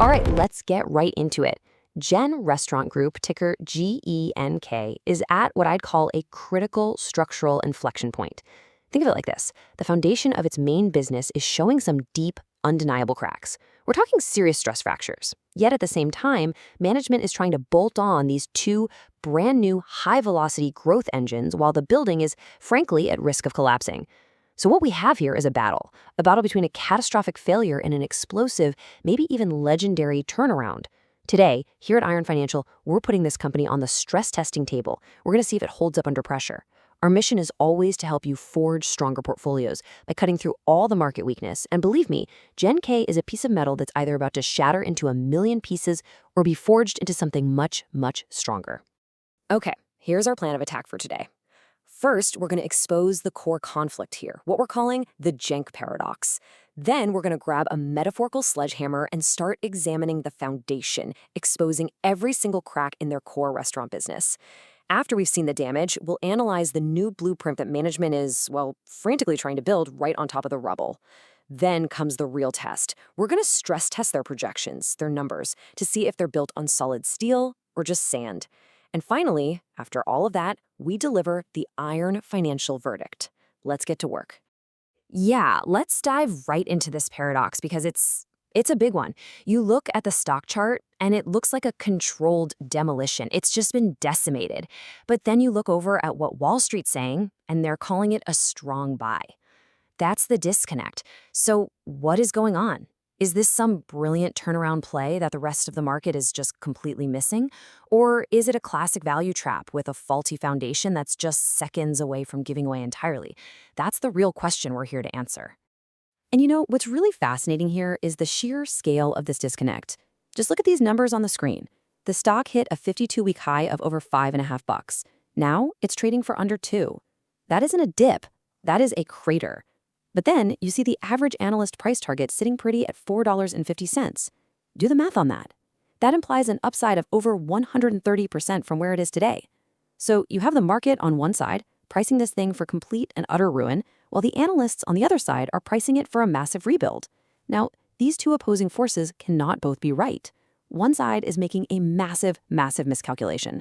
All right, let's get right into it. GEN Restaurant Group, ticker GENK, is at what I'd call a critical structural inflection point. Think of it like this. The foundation of its main business is showing some deep, undeniable cracks. We're talking serious stress fractures. Yet at the same time, management is trying to bolt on these two brand new high-velocity growth engines while the building is, frankly, at risk of collapsing. So what we have here is a battle between a catastrophic failure and an explosive, maybe even legendary turnaround. Today, here at Iron Financial, we're putting this company on the stress testing table. We're going to see if it holds up under pressure. Our mission is always to help you forge stronger portfolios by cutting through all the market weakness. And believe me, GENK is a piece of metal that's either about to shatter into a million pieces or be forged into something much, much stronger. Okay, here's our plan of attack for today. First, we're going to expose the core conflict here, what we're calling the GENK paradox. Then we're going to grab a metaphorical sledgehammer and start examining the foundation, exposing every single crack in their core restaurant business. After we've seen the damage, we'll analyze the new blueprint that management is, well, frantically trying to build right on top of the rubble. Then comes the real test. We're going to stress test their projections, their numbers, to see if they're built on solid steel or just sand. And finally, after all of that, we deliver the Iron Financial verdict. Let's get to work. Yeah, let's dive right into this paradox because it's a big one. You look at the stock chart and it looks like a controlled demolition. It's just been decimated. But then you look over at what Wall Street's saying and they're calling it a strong buy. That's the disconnect. So what is going on? Is this some brilliant turnaround play that the rest of the market is just completely missing? Or is it a classic value trap with a faulty foundation that's just seconds away from giving away entirely? That's the real question we're here to answer. And you know, what's really fascinating here is the sheer scale of this disconnect. Just look at these numbers on the screen. The stock hit a 52-week high of over $5.50. Now it's trading for under $2. That isn't a dip, that is a crater. But then you see the average analyst price target sitting pretty at $4.50. Do the math on that. That implies an upside of over 130% from where it is today. So you have the market on one side, pricing this thing for complete and utter ruin, while the analysts on the other side are pricing it for a massive rebuild. Now, these two opposing forces cannot both be right. One side is making a massive, massive miscalculation.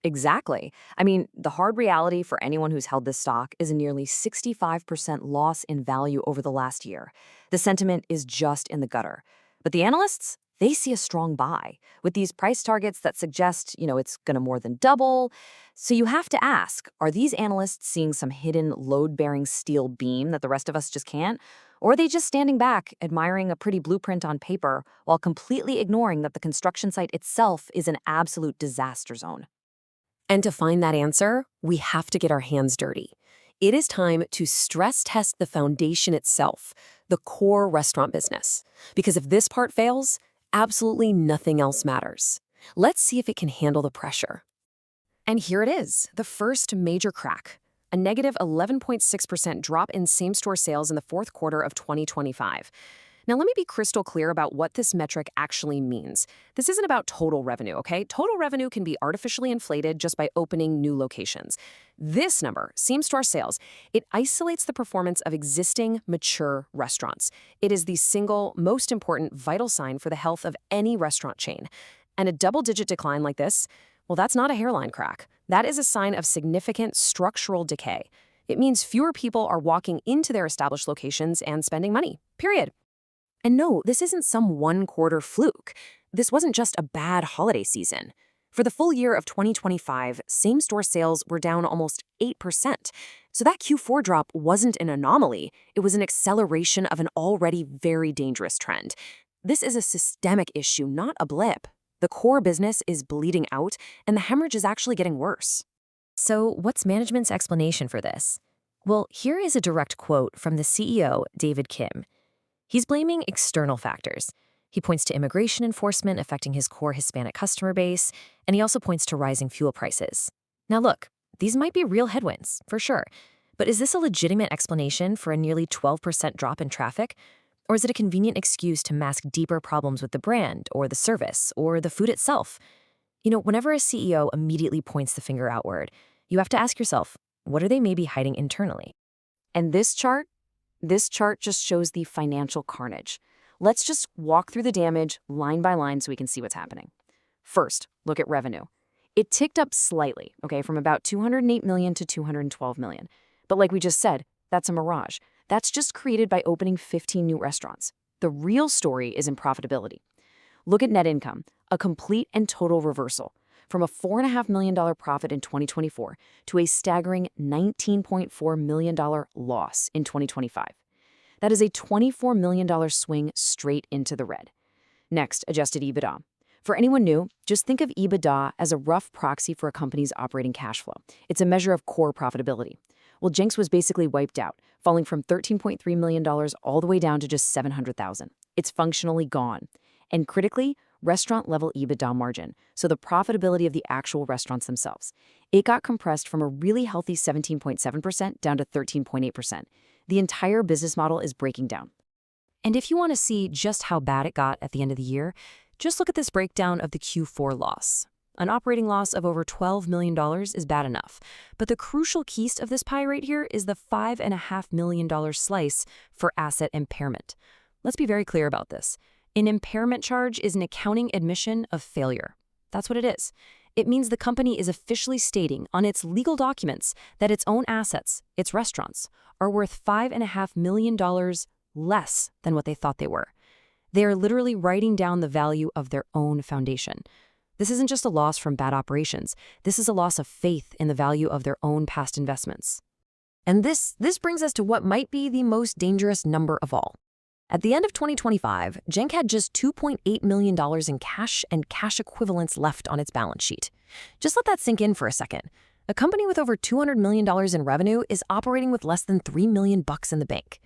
Exactly. I mean, the hard reality for anyone who's held this stock is a nearly 65% loss in value over the last year. The sentiment is just in the gutter. But the analysts, they see a strong buy with these price targets that suggest, it's going to more than double. So you have to ask, are these analysts seeing some hidden load-bearing steel beam that the rest of us just can't? Or are they just standing back, admiring a pretty blueprint on paper while completely ignoring that the construction site itself is an absolute disaster zone? And to find that answer, we have to get our hands dirty. It is time to stress test the foundation itself, the core restaurant business. Because if this part fails, absolutely nothing else matters. Let's see if it can handle the pressure. And here it is, the first major crack, a negative 11.6% drop in same-store sales in the fourth quarter of 2025. Now, let me be crystal clear about what this metric actually means. This isn't about total revenue, okay? Total revenue can be artificially inflated just by opening new locations. This number, same-store sales, it isolates the performance of existing, mature restaurants. It is the single most important vital sign for the health of any restaurant chain. And a double-digit decline like this, well, that's not a hairline crack. That is a sign of significant structural decay. It means fewer people are walking into their established locations and spending money, period. And no, this isn't some one-quarter fluke. This wasn't just a bad holiday season. For the full year of 2025, same-store sales were down almost 8%. So that Q4 drop wasn't an anomaly. It was an acceleration of an already very dangerous trend. This is a systemic issue, not a blip. The core business is bleeding out, and the hemorrhage is actually getting worse. So what's management's explanation for this? Well, here is a direct quote from the CEO, David Kim. He's blaming external factors. He points to immigration enforcement affecting his core Hispanic customer base, and he also points to rising fuel prices. Now look, these might be real headwinds, for sure, but is this a legitimate explanation for a nearly 12% drop in traffic? Or is it a convenient excuse to mask deeper problems with the brand, or the service, or the food itself? Whenever a CEO immediately points the finger outward, you have to ask yourself, what are they maybe hiding internally? And this chart just shows the financial carnage. Let's just walk through the damage line by line so we can see what's happening. First, look at revenue. It ticked up slightly, okay, from about $208 million to $212 million. But like we just said, that's a mirage. That's just created by opening 15 new restaurants. The real story is in profitability. Look at net income, a complete and total reversal, from a $4.5 million profit in 2024 to a staggering $19.4 million loss in 2025. That is a $24 million swing straight into the red. Next, adjusted EBITDA. For anyone new, just think of EBITDA as a rough proxy for a company's operating cash flow. It's a measure of core profitability. Well, GENK's was basically wiped out, falling from $13.3 million all the way down to just $700,000. It's functionally gone. And critically, restaurant-level EBITDA margin, so the profitability of the actual restaurants themselves. It got compressed from a really healthy 17.7% down to 13.8%. The entire business model is breaking down. And if you want to see just how bad it got at the end of the year, just look at this breakdown of the Q4 loss. An operating loss of over $12 million is bad enough, but the crucial keys of this pie right here is the $5.5 million slice for asset impairment. Let's be very clear about this. An impairment charge is an accounting admission of failure. That's what it is. It means the company is officially stating on its legal documents that its own assets, its restaurants, are worth $5.5 million less than what they thought they were. They are literally writing down the value of their own foundation. This isn't just a loss from bad operations. This is a loss of faith in the value of their own past investments. And this brings us to what might be the most dangerous number of all. At the end of 2025, GENK had just $2.8 million in cash and cash equivalents left on its balance sheet. Just let that sink in for a second. A company with over $200 million in revenue is operating with less than $3 million in the bank.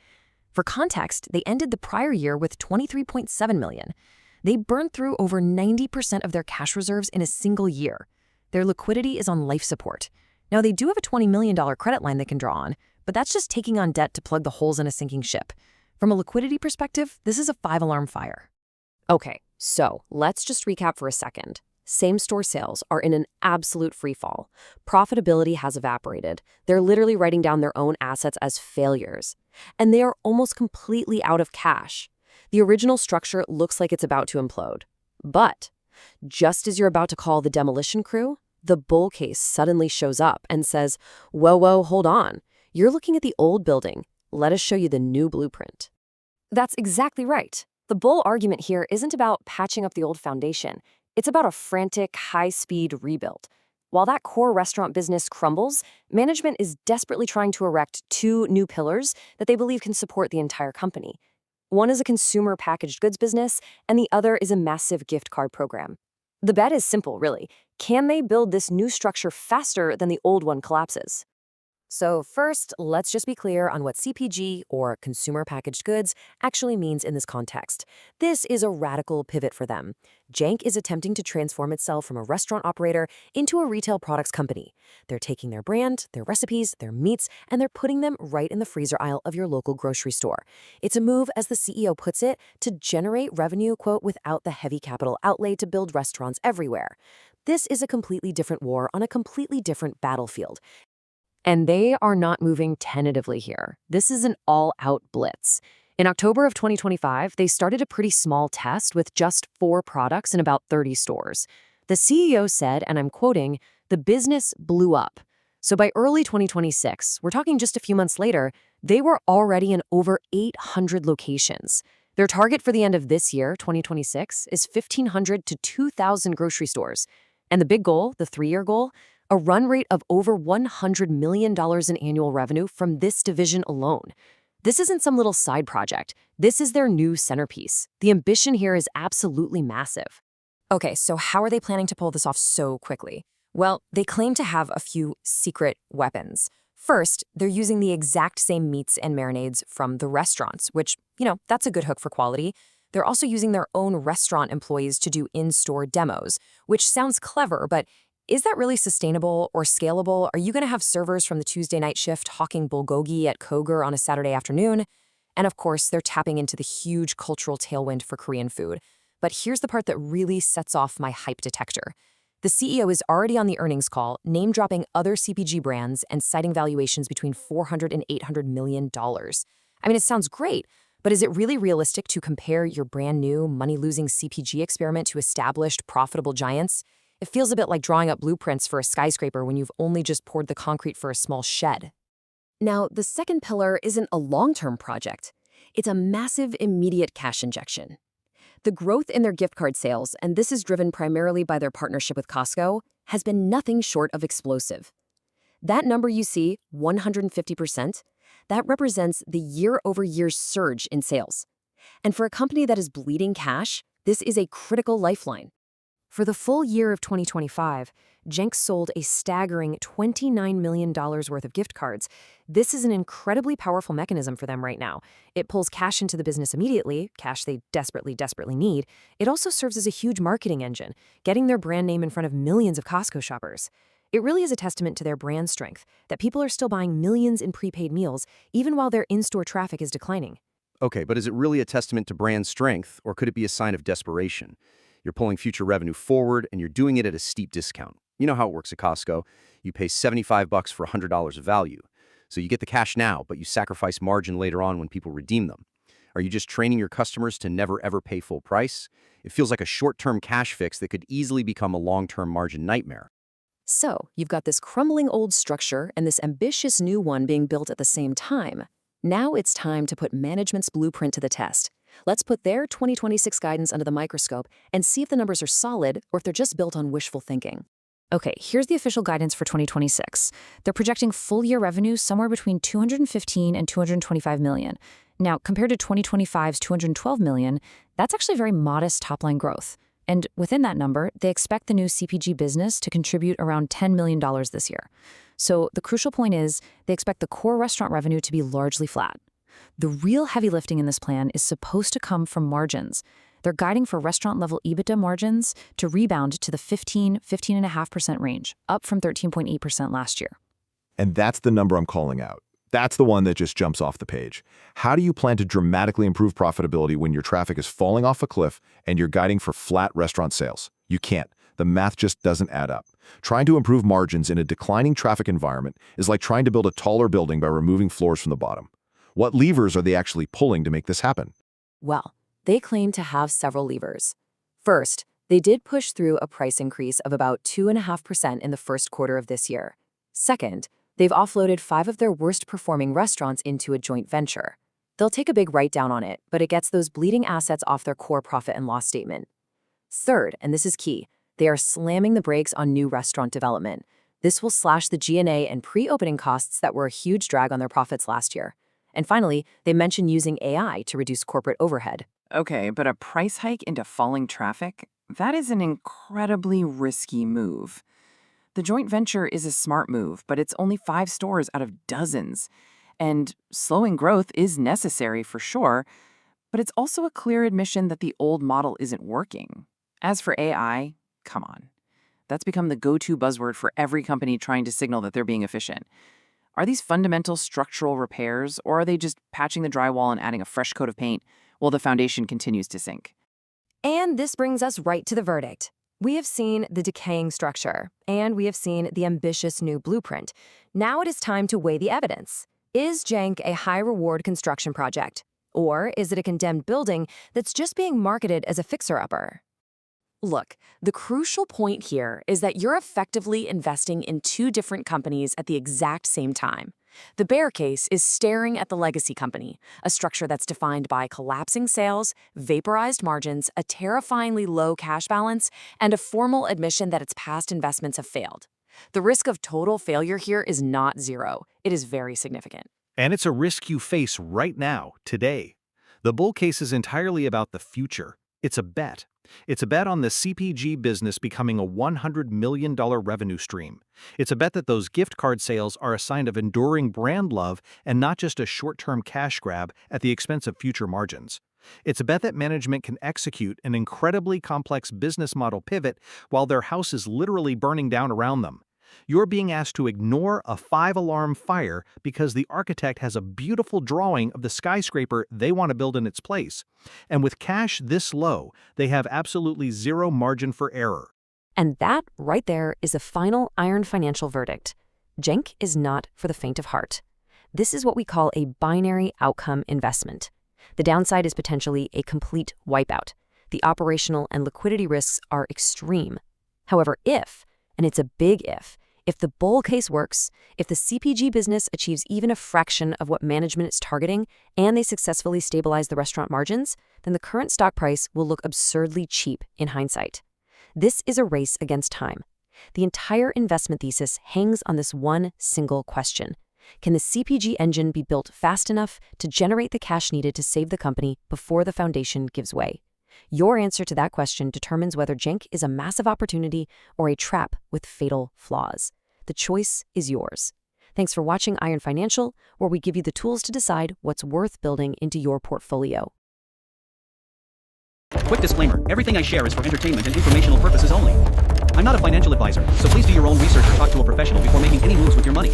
For context, they ended the prior year with $23.7 million. They burned through over 90% of their cash reserves in a single year. Their liquidity is on life support. Now, they do have a $20 million credit line they can draw on, but that's just taking on debt to plug the holes in a sinking ship. From a liquidity perspective, this is a 5-alarm fire. Okay, so let's just recap for a second. Same-store sales are in an absolute freefall. Profitability has evaporated. They're literally writing down their own assets as failures. And they are almost completely out of cash. The original structure looks like it's about to implode. But just as you're about to call the demolition crew, the bull case suddenly shows up and says, whoa, hold on. You're looking at the old building. Let us show you the new blueprint. That's exactly right. The bull argument here isn't about patching up the old foundation. It's about a frantic, high-speed rebuild. While that core restaurant business crumbles, management is desperately trying to erect 2 new pillars that they believe can support the entire company. One is a consumer packaged goods business, and the other is a massive gift card program. The bet is simple, really. Can they build this new structure faster than the old one collapses? So first, let's just be clear on what CPG, or consumer packaged goods, actually means in this context. This is a radical pivot for them. GENK is attempting to transform itself from a restaurant operator into a retail products company. They're taking their brand, their recipes, their meats, and they're putting them right in the freezer aisle of your local grocery store. It's a move, as the CEO puts it, to generate revenue, quote, without the heavy capital outlay to build restaurants everywhere. This is a completely different war on a completely different battlefield. And they are not moving tentatively here. This is an all-out blitz. In October of 2025, they started a pretty small test with just 4 products in about 30 stores. The CEO said, and I'm quoting, "The business blew up." So by early 2026, we're talking just a few months later, they were already in over 800 locations. Their target for the end of this year, 2026, is 1,500 to 2,000 grocery stores. And the big goal, the 3-year goal, a run rate of over $100 million in annual revenue from this division alone. This isn't some little side project. This is their new centerpiece. The ambition here is absolutely massive. Okay, so how are they planning to pull this off so quickly? Well, they claim to have a few secret weapons. First, they're using the exact same meats and marinades from the restaurants, which, that's a good hook for quality. They're also using their own restaurant employees to do in-store demos, which sounds clever, but is that really sustainable or scalable? Are you going to have servers from the Tuesday night shift hawking bulgogi at Koger on a Saturday afternoon? And of course, they're tapping into the huge cultural tailwind for Korean food. But here's the part that really sets off my hype detector. The CEO is already on the earnings call, name-dropping other CPG brands and citing valuations between $400 and $800 million. I mean, it sounds great, But is it really realistic to compare your brand new, money-losing CPG experiment to established, profitable giants? It feels a bit like drawing up blueprints for a skyscraper when you've only just poured the concrete for a small shed. Now, the second pillar isn't a long-term project. It's a massive, immediate cash injection. The growth in their gift card sales, and this is driven primarily by their partnership with Costco, has been nothing short of explosive. That number you see, 150%, that represents the year-over-year surge in sales. And for a company that is bleeding cash, this is a critical lifeline. For the full year of 2025, GENK sold a staggering $29 million worth of gift cards. This is an incredibly powerful mechanism for them right now. It pulls cash into the business immediately, cash they desperately need. It also serves as a huge marketing engine, getting their brand name in front of millions of Costco shoppers. It really is a testament to their brand strength, that people are still buying millions in prepaid meals, even while their in-store traffic is declining. Okay, but is it really a testament to brand strength, or could it be a sign of desperation? You're pulling future revenue forward, and you're doing it at a steep discount. You know how it works at Costco. You pay $75 for $100 of value. So you get the cash now, but you sacrifice margin later on when people redeem them. Are you just training your customers to never ever pay full price? It feels like a short-term cash fix that could easily become a long-term margin nightmare. So, you've got this crumbling old structure and this ambitious new one being built at the same time. Now it's time to put management's blueprint to the test. Let's put their 2026 guidance under the microscope and see if the numbers are solid or if they're just built on wishful thinking. Okay, here's the official guidance for 2026. They're projecting full-year revenue somewhere between $215 and $225 million. Now, compared to 2025's $212 million, that's actually very modest top-line growth. And within that number, they expect the new CPG business to contribute around $10 million this year. So the crucial point is they expect the core restaurant revenue to be largely flat. The real heavy lifting in this plan is supposed to come from margins. They're guiding for restaurant-level EBITDA margins to rebound to the 15–15.5% range, up from 13.8% last year. And that's the number I'm calling out. That's the one that just jumps off the page. How do you plan to dramatically improve profitability when your traffic is falling off a cliff and you're guiding for flat restaurant sales? You can't. The math just doesn't add up. Trying to improve margins in a declining traffic environment is like trying to build a taller building by removing floors from the bottom. What levers are they actually pulling to make this happen? Well, they claim to have several levers. First, they did push through a price increase of about 2.5% in the first quarter of this year. Second, they've offloaded 5 of their worst-performing restaurants into a joint venture. They'll take a big write-down on it, but it gets those bleeding assets off their core profit and loss statement. Third, and this is key, they are slamming the brakes on new restaurant development. This will slash the G&A and pre-opening costs that were a huge drag on their profits last year. And finally, they mention using AI to reduce corporate overhead. Okay, but a price hike into falling traffic? That is an incredibly risky move. The joint venture is a smart move, but it's only 5 stores out of dozens. And slowing growth is necessary for sure, but it's also a clear admission that the old model isn't working. As for AI, come on. That's become the go-to buzzword for every company trying to signal that they're being efficient. Are these fundamental structural repairs, or are they just patching the drywall and adding a fresh coat of paint while the foundation continues to sink? And this brings us right to the verdict. We have seen the decaying structure, and we have seen the ambitious new blueprint. Now it is time to weigh the evidence. Is GENK a high-reward construction project? Or is it a condemned building that's just being marketed as a fixer-upper? Look, the crucial point here is that you're effectively investing in 2 different companies at the exact same time. The bear case is staring at the legacy company, a structure that's defined by collapsing sales, vaporized margins, a terrifyingly low cash balance, and a formal admission that its past investments have failed. The risk of total failure here is not zero. It is very significant. And it's a risk you face right now, today. The bull case is entirely about the future. It's a bet. It's a bet on the CPG business becoming a $100 million revenue stream. It's a bet that those gift card sales are a sign of enduring brand love and not just a short-term cash grab at the expense of future margins. It's a bet that management can execute an incredibly complex business model pivot while their house is literally burning down around them. You're being asked to ignore a 5-alarm fire because the architect has a beautiful drawing of the skyscraper they want to build in its place. And with cash this low, they have absolutely zero margin for error. And that, right there, is a final iron financial verdict. GENK is not for the faint of heart. This is what we call a binary outcome investment. The downside is potentially a complete wipeout. The operational and liquidity risks are extreme. However, and it's a big if the bull case works, if the CPG business achieves even a fraction of what management is targeting, and they successfully stabilize the restaurant margins, then the current stock price will look absurdly cheap in hindsight. This is a race against time. The entire investment thesis hangs on this one single question. Can the CPG engine be built fast enough to generate the cash needed to save the company before the foundation gives way? Your answer to that question determines whether GENK is a massive opportunity or a trap with fatal flaws. The choice is yours. Thanks for watching Iron Financial, where we give you the tools to decide what's worth building into your portfolio. Quick disclaimer, everything I share is for entertainment and informational purposes only. I'm not a financial advisor, so please do your own research or talk to a professional before making any moves with your money.